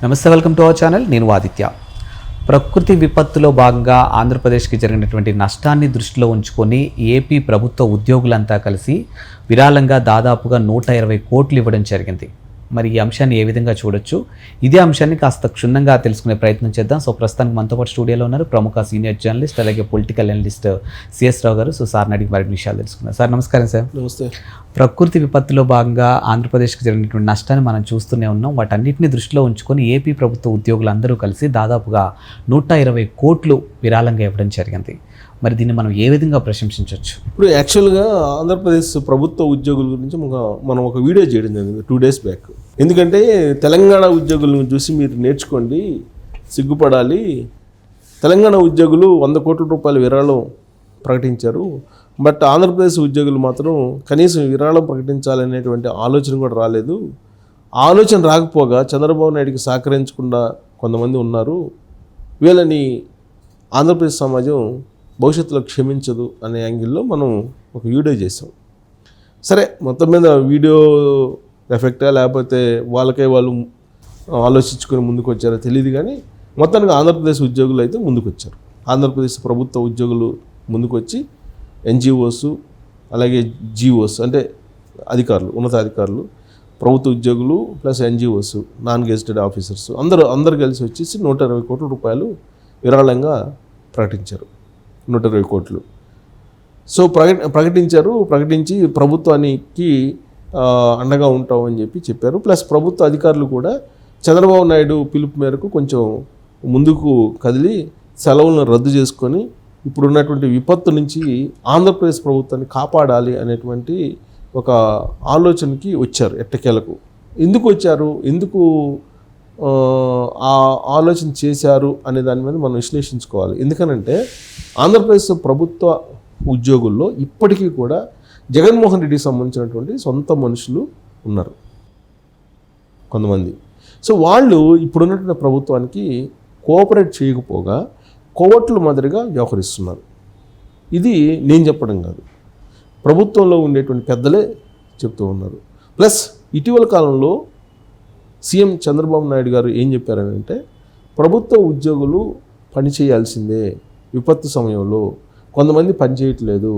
నమస్తే, welcome to our channel. నేను ఆదిత్య. ప్రకృతి విపత్తులో భాగంగా ఆంధ్రప్రదేశ్కి జరిగినటువంటి నష్టాన్ని దృష్టిలో ఉంచుకొని ఏపీ ప్రభుత్వ ఉద్యోగులంతా కలిసి విరాళంగా దాదాపుగా 120 కోట్లు ఇవ్వడం జరిగింది. మరి ఈ అంశాన్ని ఏ విధంగా చూడొచ్చు, ఇదే అంశాన్ని కాస్త క్షుణ్ణంగా తెలుసుకునే ప్రయత్నం చేద్దాం. సో ప్రస్తుతానికి మనతో పాటు స్టూడియోలో ఉన్నారు ప్రముఖ సీనియర్ జర్నలిస్ట్ అలాగే పొలిటికల్ అనలిస్ట్ సిఎస్ రావు గారు. సో సార్ని అడిగి మరిన్ని విషయాలు తెలుసుకున్నారు. సార్ నమస్కారం. సార్ నమస్తే. ప్రకృతి విపత్తులో భాగంగా ఆంధ్రప్రదేశ్కి జరిగినటువంటి నష్టాన్ని మనం చూస్తూనే ఉన్నాం. వాటన్నిటిని దృష్టిలో ఉంచుకొని ఏపీ ప్రభుత్వ ఉద్యోగులందరూ కలిసి దాదాపుగా 120 కోట్లు విరాళంగా ఇవ్వడం జరిగింది. మరి దీన్ని మనం ఏ విధంగా ప్రశంసించవచ్చు? ఇప్పుడు యాక్చువల్గా ఆంధ్రప్రదేశ్ ప్రభుత్వ ఉద్యోగుల గురించి మనం ఒక వీడియో చేయడం జరిగింది 2 days బ్యాక్. ఎందుకంటే తెలంగాణ ఉద్యోగులను చూసి మీరు నేర్చుకోండి, సిగ్గుపడాలి. తెలంగాణ ఉద్యోగులు 100 కోట్ల రూపాయల విరాళం ప్రకటించారు. బట్ ఆంధ్రప్రదేశ్ ఉద్యోగులు మాత్రం కనీసం విరాళం ప్రకటించాలనేటువంటి ఆలోచన కూడా రాలేదు. ఆలోచన రాకపోగా చంద్రబాబు నాయుడికి సహకరించకుండా కొంతమంది ఉన్నారు. వీళ్ళని ఆంధ్రప్రదేశ్ సమాజం భవిష్యత్తులో క్షమించదు అనే యాంగిల్లో మనం ఒక వీడియో చేసాం. సరే, మొత్తం మీద వీడియో ఎఫెక్టా లేకపోతే వాళ్ళు ఆలోచించుకొని ముందుకు వచ్చారో తెలియదు, కానీ మొత్తానికి ఆంధ్రప్రదేశ్ ఉద్యోగులు అయితే ముందుకు వచ్చారు. ఆంధ్రప్రదేశ్ ప్రభుత్వ ఉద్యోగులు ముందుకు వచ్చి ఎన్జిఓస్ అలాగే జిఓస్ అంటే అధికారులు, ఉన్నతాధికారులు, ప్రభుత్వ ఉద్యోగులు plus NGOs, non gazetted officers అందరూ కలిసి వచ్చేసి 120 కోట్ల రూపాయలు విరాళంగా ప్రకటించారు. 120 కోట్లు. సో ప్రకటించి ప్రభుత్వానికి అండగా ఉంటామని చెప్పారు. ప్లస్ ప్రభుత్వ అధికారులు కూడా చంద్రబాబు నాయుడు పిలుపు మేరకు కొంచెం ముందుకు కదిలి సెలవులను రద్దు చేసుకొని ఇప్పుడున్నటువంటి విపత్తు నుంచి ఆంధ్రప్రదేశ్ ప్రభుత్వాన్ని కాపాడాలి అనేటువంటి ఒక ఆలోచనకి వచ్చారు. ఎట్టకేలకు ఎందుకు వచ్చారు, ఎందుకు ఆ ఆలోచన చేశారు అనే దాని మీద మనం విశ్లేషించుకోవాలి. ఎందుకనంటే ఆంధ్రప్రదేశ్ ప్రభుత్వ ఉద్యోగుల్లో ఇప్పటికీ కూడా జగన్మోహన్ రెడ్డికి సంబంధించినటువంటి సొంత మనుషులు ఉన్నారు కొంతమంది. సో వాళ్ళు ఇప్పుడున్నటువంటి ప్రభుత్వానికి కోఆపరేట్ చేయకపోగా కోవట్ల మాదిరిగా వ్యవహరిస్తున్నారు. ఇది నేను చెప్పడం కాదు, ప్రభుత్వంలో ఉండేటువంటి పెద్దలే చెప్తూ ఉన్నారు. ప్లస్ ఇటీవల కాలంలో సీఎం చంద్రబాబు నాయుడు గారు ఏం చెప్పారంటే, ప్రభుత్వ ఉద్యోగులు పనిచేయాల్సిందే, విపత్తు సమయంలో కొంతమంది పనిచేయట్లేదు,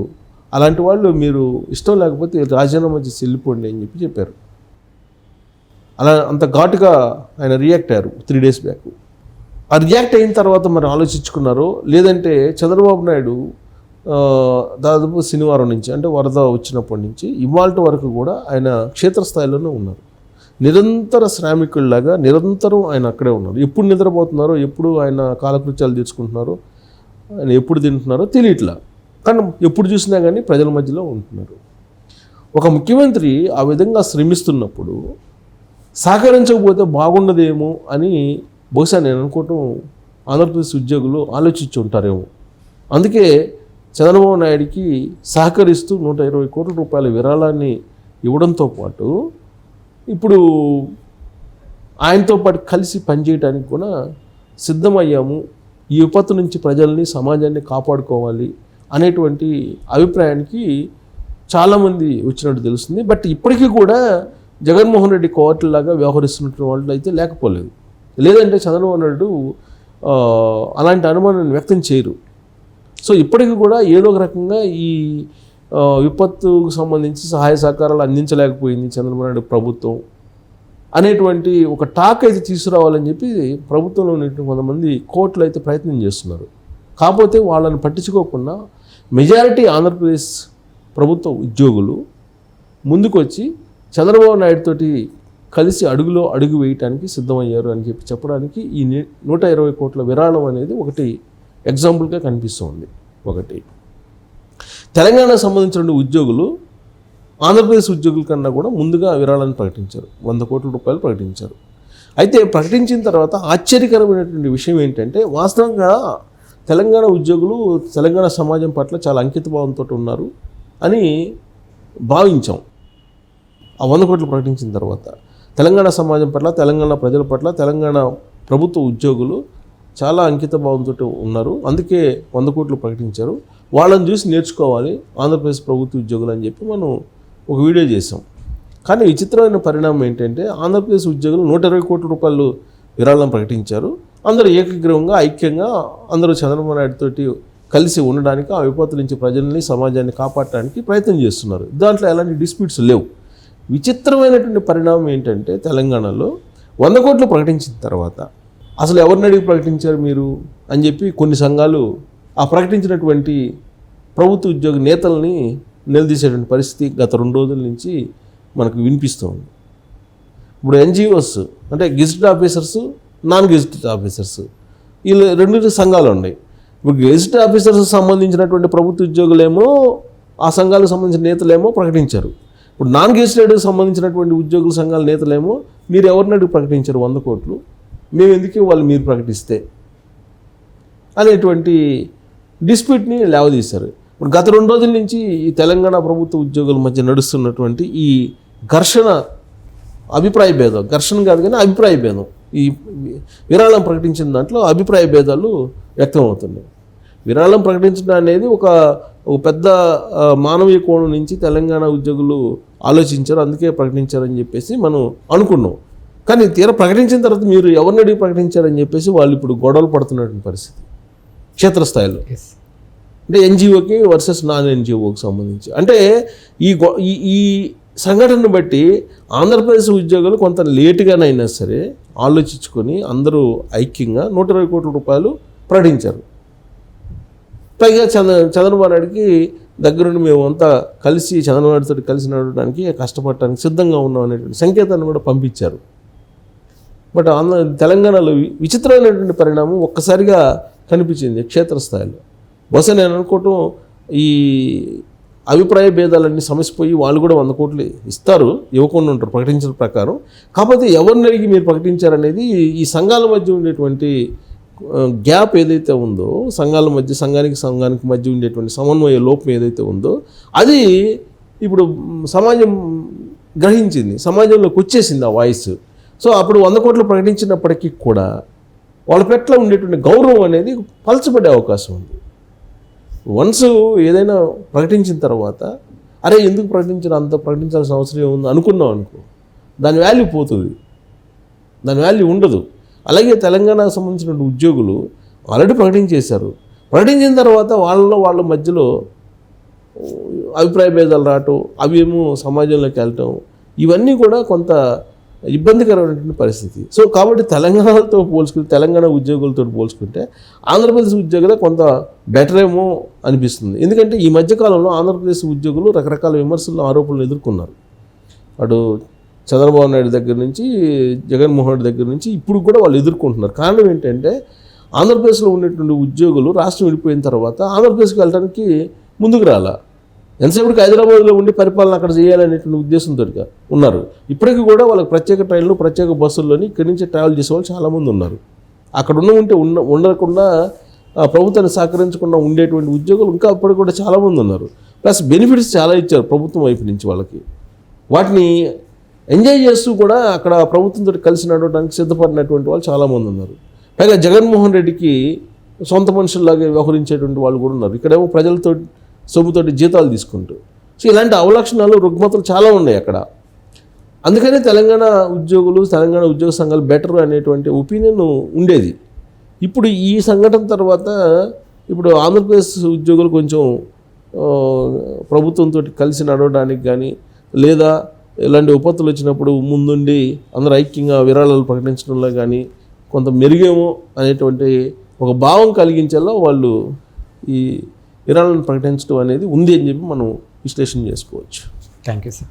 అలాంటి వాళ్ళు మీరు ఇష్టం లేకపోతే రాజీనామా చేసి వెళ్ళిపోండి అని చెప్పారు. అలా అంత ఘాటుగా ఆయన రియాక్ట్ అయ్యారు 3 days బ్యాక్. ఆ రియాక్ట్ అయిన తర్వాత మరి ఆలోచించుకున్నారో లేదంటే చంద్రబాబు నాయుడు దాదాపు శనివారం నుంచి అంటే వరద వచ్చినప్పటి నుంచి ఇవాళ వరకు కూడా ఆయన క్షేత్రస్థాయిలోనే ఉన్నారు. నిరంతర శ్రామికుల్లాగా నిరంతరం ఆయన అక్కడే ఉన్నారు. ఎప్పుడు నిద్రపోతున్నారో, ఎప్పుడు ఆయన కాలకృత్యాలు తీర్చుకుంటున్నారో, ఆయన ఎప్పుడు తింటున్నారో తెలియట్లా, కానీ ఎప్పుడు చూసినా కానీ ప్రజల మధ్యలో ఉంటున్నారు. ఒక ముఖ్యమంత్రి ఆ విధంగా శ్రమిస్తున్నప్పుడు సహకరించకపోతే బాగుండదేమో అని బహుశా నేను అనుకోవటం ఆంధ్రప్రదేశ్ ఉద్యోగులు ఆలోచించి ఉంటారేమో. అందుకే చంద్రబాబు నాయుడికి సహకరిస్తూ 120 కోట్ల రూపాయల విరాళాన్ని ఇవ్వడంతో పాటు ఇప్పుడు ఆయనతో పాటు కలిసి పనిచేయడానికి కూడా సిద్ధమయ్యాము, ఈ విపత్తు నుంచి ప్రజల్ని సమాజాన్ని కాపాడుకోవాలి అనేటువంటి అభిప్రాయానికి చాలామంది వచ్చినట్టు తెలుస్తుంది. బట్ ఇప్పటికీ కూడా జగన్మోహన్ రెడ్డి కోవట్లలాగా వ్యవహరిస్తున్నటువంటి వాళ్ళు అయితే లేకపోలేదు. లేదంటే చంద్రబాబు నాయుడు అలాంటి అనుమానాన్ని వ్యక్తం చేయరు. సో ఇప్పటికీ కూడా ఏదో ఒక రకంగా ఈ విపత్తుకు సంబంధించి సహాయ సహకారాలు అందించలేకపోయింది చంద్రబాబు నాయుడు ప్రభుత్వం అనేటువంటి ఒక టాక్ అయితే తీసుకురావాలని చెప్పి ప్రభుత్వంలో ఉన్నటువంటి కొంతమంది కోర్టులు అయితే ప్రయత్నం చేస్తున్నారు. కాకపోతే వాళ్ళని పట్టించుకోకుండా మెజారిటీ ఆంధ్రప్రదేశ్ ప్రభుత్వ ఉద్యోగులు ముందుకు వచ్చి చంద్రబాబు నాయుడు తోటి కలిసి అడుగులో అడుగు వేయటానికి సిద్ధమయ్యారు అని చెప్పడానికి ఈ 120 కోట్ల విరాళం అనేది ఒకటి ఎగ్జాంపుల్గా కనిపిస్తుంది. ఒకటి తెలంగాణకు సంబంధించిన ఉద్యోగులు ఆంధ్రప్రదేశ్ ఉద్యోగుల కన్నా కూడా ముందుగా విరాళాన్ని ప్రకటించారు. 100 కోట్ల రూపాయలు ప్రకటించారు. అయితే ప్రకటించిన తర్వాత ఆశ్చర్యకరమైనటువంటి విషయం ఏంటంటే, వాస్తవంగా తెలంగాణ ఉద్యోగులు తెలంగాణ సమాజం పట్ల చాలా అంకితభావంతో ఉన్నారు అని భావించాం. ఆ 100 కోట్లు ప్రకటించిన తర్వాత తెలంగాణ సమాజం పట్ల, తెలంగాణ ప్రజల పట్ల తెలంగాణ ప్రభుత్వ ఉద్యోగులు చాలా అంకితభావంతో ఉన్నారు, అందుకే 100 కోట్లు ప్రకటించారు, వాళ్ళని చూసి నేర్చుకోవాలి ఆంధ్రప్రదేశ్ ప్రభుత్వ ఉద్యోగులు అని చెప్పి మనం ఒక వీడియో చేసాం. కానీ విచిత్రమైన పరిణామం ఏంటంటే ఆంధ్రప్రదేశ్ ఉద్యోగులు 120 కోట్ల రూపాయలు విరాళం ప్రకటించారు. అందరూ ఏకగ్రీవంగా ఐక్యంగా అందరూ చంద్రబాబు నాయుడు తోటి కలిసి ఉండడానికి, ఆ విపత్తు నుంచి ప్రజల్ని సమాజాన్ని కాపాడటానికి ప్రయత్నం చేస్తున్నారు. దాంట్లో ఎలాంటి డిస్ప్యూట్స్ లేవు. విచిత్రమైనటువంటి పరిణామం ఏంటంటే తెలంగాణలో 100 కోట్లు ప్రకటించిన తర్వాత అసలు ఎవరిని అడిగి ప్రకటించారు మీరు అని చెప్పి కొన్ని సంఘాలు ఆ ప్రకటించినటువంటి ప్రభుత్వ ఉద్యోగ నేతల్ని నిలదీసేటువంటి పరిస్థితి గత 2 రోజుల నుంచి మనకు వినిపిస్తుంది. ఇప్పుడు ఎన్జిఓస్ అంటే gazetted officers, non gazetted officers, వీళ్ళు 2 సంఘాలు ఉన్నాయి. ఇప్పుడు గెజిటెడ్ ఆఫీసర్స్ సంబంధించినటువంటి ప్రభుత్వ ఉద్యోగులేమో ఆ సంఘాలకు సంబంధించిన నేతలేమో ప్రకటించారు. ఇప్పుడు నాన్ గెజిటెడ్కి సంబంధించినటువంటి ఉద్యోగుల సంఘాల నేతలేమో మీరు ఎవరిని అడిగి ప్రకటించారు 100 కోట్లు, మేము ఎందుకు వాళ్ళు మీరు ప్రకటిస్తే అనేటువంటి డిస్ప్యూట్ని లేవదీశారు. ఇప్పుడు గత 2 రోజుల నుంచి ఈ తెలంగాణ ప్రభుత్వ ఉద్యోగుల మధ్య నడుస్తున్నటువంటి ఈ ఘర్షణ, అభిప్రాయ భేదం, ఘర్షణ కాదు కానీ అభిప్రాయ భేదం, ఈ విరాళం ప్రకటించిన దాంట్లో అభిప్రాయ భేదాలు వ్యక్తం అవుతున్నాయి. విరాళం ప్రకటించడం అనేది ఒక పెద్ద మానవీయ కోణం నుంచి తెలంగాణ ఉద్యోగులు ఆలోచించారు, అందుకే ప్రకటించారని చెప్పేసి మనం అనుకున్నాం. కానీ తీరా ప్రకటించిన తర్వాత మీరు ఎవరిని అడిగి ప్రకటించారని చెప్పేసి వాళ్ళు ఇప్పుడు గొడవలు పడుతున్నటువంటి పరిస్థితి క్షేత్రస్థాయిలో. అంటే ఎన్జిఓకి వర్సెస్ నాన్ ఎన్జిఓకి సంబంధించి. అంటే ఈ సంఘటనను బట్టి ఆంధ్రప్రదేశ్ ఉద్యోగులు కొంత లేటుగానైనా సరే ఆలోచించుకొని అందరూ ఐక్యంగా 120 కోట్ల రూపాయలు ప్రకటించారు. పైగా చంద్రబాబు నాయుడికి దగ్గరుండి మేము అంతా కలిసి చంద్రబాబు నాయుడుతో కలిసి నడవడానికి కష్టపడటానికి సిద్ధంగా ఉన్నాం అనేటువంటి సంకేతాన్ని కూడా పంపించారు. బట్ తెలంగాణలో విచిత్రమైనటువంటి పరిణామం ఒక్కసారిగా కనిపించింది క్షేత్రస్థాయిలో. బహుశా నేను అనుకోవటం ఈ అభిప్రాయ భేదాలన్నీ సమసిపోయి వాళ్ళు కూడా 100 కోట్లు ఇస్తారు, ఇవ్వకుండా ఉంటారు ప్రకటించిన ప్రకారం. కాకపోతే ఎవరిని అడిగి మీరు ప్రకటించారనేది ఈ సంఘాల మధ్య ఉండేటువంటి గ్యాప్ ఏదైతే ఉందో, సంఘాల మధ్య సంఘానికి మధ్య ఉండేటువంటి సమన్వయ లోపం ఏదైతే ఉందో అది ఇప్పుడు సమాజం గ్రహించింది, సమాజంలోకి వచ్చేసింది ఆ వాయిస్. సో అప్పుడు 100 కోట్లు ప్రకటించినప్పటికీ కూడా వాళ్ళ పట్ల ఉండేటువంటి గౌరవం అనేది పలచబడే అవకాశం ఉంది. వన్స్ ఏదైనా ప్రకటించిన తర్వాత అరే ఎందుకు ప్రకటించాల్సిన అవసరం ఏముంది అనుకున్నాం అనుకో, దాని వాల్యూ పోతుంది, దాని వాల్యూ ఉండదు. అలాగే తెలంగాణకు సంబంధించిన ఉద్యోగులు ఆల్రెడీ ప్రకటించేశారు. ప్రకటించిన తర్వాత వాళ్ళ మధ్యలో అభిప్రాయ భేదాలు రావటం, అవేమో సమాజంలోకి వెళ్ళటం, ఇవన్నీ కూడా కొంత ఇబ్బందికరమైనటువంటి పరిస్థితి. సో కాబట్టి తెలంగాణ ఉద్యోగులతో పోల్చుకుంటే ఆంధ్రప్రదేశ్ ఉద్యోగులే కొంత బెటర్ ఏమో అనిపిస్తుంది. ఎందుకంటే ఈ మధ్యకాలంలో ఆంధ్రప్రదేశ్ ఉద్యోగులు రకరకాల విమర్శలు, ఆరోపణలు ఎదుర్కొన్నారు. అటు చంద్రబాబు నాయుడు దగ్గర నుంచి జగన్మోహన్ రెడ్డి దగ్గర నుంచి ఇప్పుడు కూడా వాళ్ళు ఎదుర్కొంటున్నారు. కారణం ఏంటంటే ఆంధ్రప్రదేశ్లో ఉన్నటువంటి ఉద్యోగులు రాష్ట్రం విడిపోయిన తర్వాత ఆంధ్రప్రదేశ్కి వెళ్ళడానికి ముందుకు రాలా. ఎంతసేపటికి హైదరాబాద్లో ఉండి పరిపాలన అక్కడ చేయాలనేటువంటి ఉద్దేశంతో ఉన్నారు. ఇప్పటికీ కూడా వాళ్ళకి ప్రత్యేక ట్రైన్లు, ప్రత్యేక బస్సుల్లోని ఇక్కడి నుంచి ట్రావెల్ చేసే వాళ్ళు చాలామంది ఉన్నారు. అక్కడ ఉండకుండా ప్రభుత్వాన్ని సహకరించకుండా ఉండేటువంటి ఉద్యోగులు ఇంకా అప్పటికి కూడా చాలామంది ఉన్నారు. ప్లస్ బెనిఫిట్స్ చాలా ఇచ్చారు ప్రభుత్వం వైపు నుంచి వాళ్ళకి. వాటిని ఎంజాయ్ చేస్తూ కూడా అక్కడ ప్రభుత్వంతో కలిసి నడవడానికి సిద్ధపడినటువంటి వాళ్ళు చాలామంది ఉన్నారు. పైగా జగన్మోహన్ రెడ్డికి సొంత మనుషుల్లాగా వ్యవహరించేటువంటి వాళ్ళు కూడా ఉన్నారు. ఇక్కడేమో ప్రజలతో సొమ్ముతోటి జీతాలు తీసుకుంటూ. సో ఇలాంటి అవలక్షణాలు, రుగ్మతలు చాలా ఉన్నాయి అక్కడ. అందుకనే తెలంగాణ ఉద్యోగ సంఘాలు బెటర్ అనేటువంటి ఒపీనియన్ ఉండేది. ఇప్పుడు ఈ సంఘటన తర్వాత ఇప్పుడు ఆంధ్రప్రదేశ్ ఉద్యోగులు కొంచెం ప్రభుత్వంతో కలిసి నడవడానికి కానీ, లేదా ఇలాంటి విపత్తులు వచ్చినప్పుడు ముందుండి అందరూ ఐక్యంగా విరాళాలు ప్రకటించడంలో కానీ కొంత మెరుగేమో అనేటువంటి ఒక భావం కలిగించేలా వాళ్ళు ఈ విరాళాలను ప్రకటించడం అనేది ఉంది అని చెప్పి మనం విశ్లేషణ చేసుకోవచ్చు. Thank you sir.